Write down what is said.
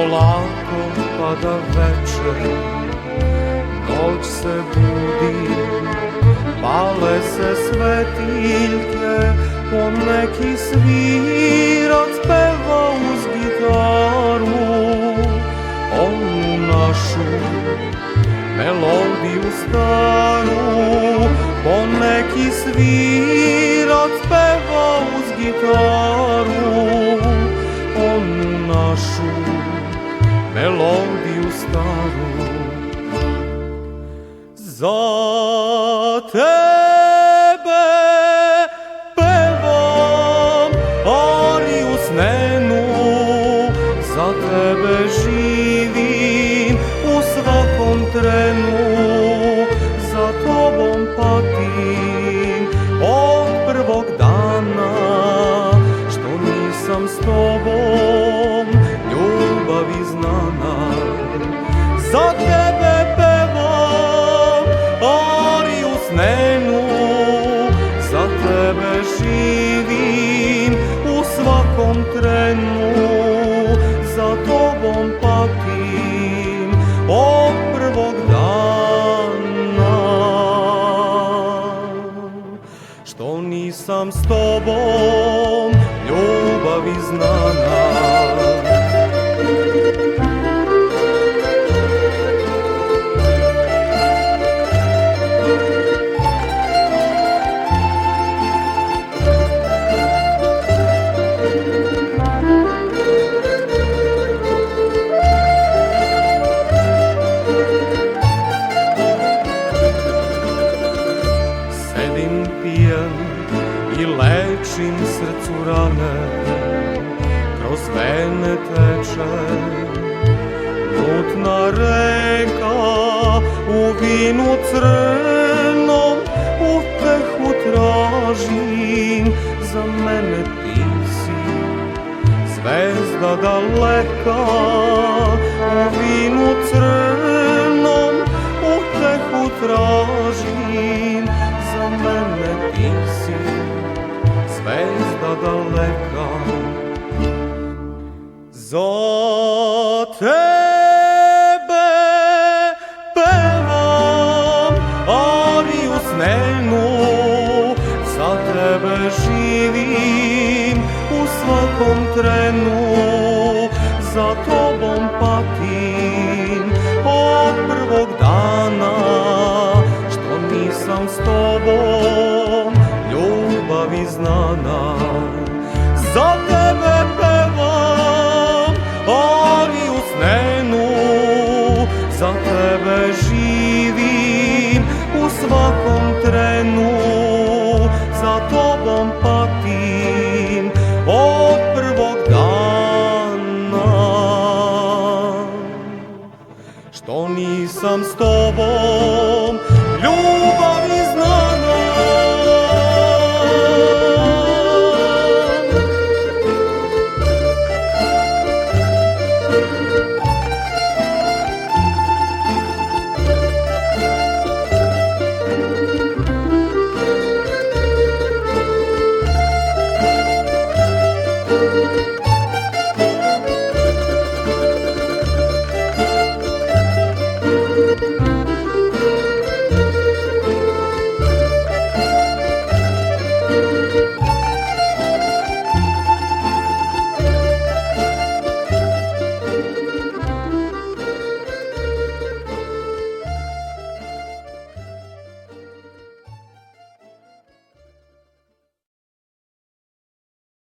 Polako pada večer, noć se budi, pale se svetiljke, poneki svirac peva uz gitaru onu našu melodiju staru. Poneki svirac peva uz gitaru onu našu melodiju staru. Za tebe pevam ariju snenu, za tebe živim u svakom trenu, za tobom patim od prvog dana, što nisam s tobom ljubavi znana. Za tebe pevam ariju snenu, za tebe živim u svakom trenu, za tobom patim od prvog dana, što nisam s tobom ljubavi znana. Sedim pijan i lečim srcu rane, kroz vene teče mutna reka, u vinu crnom utehu tražim. Za mene ti si zvezda daleka, u vinu crnom utehu tražim. Za mene ti si zvezda daleka. Za tebe pevam ariju snenu, za tebe živim u svakom trenu, za tobom patim od prvog dana, što nisam s tobom ljubavi znana. Za tebe pevam ariju snenu, za tebe živim u svakom trenu, za tobom patim od prvog dana, što nisam s tobom ljubavi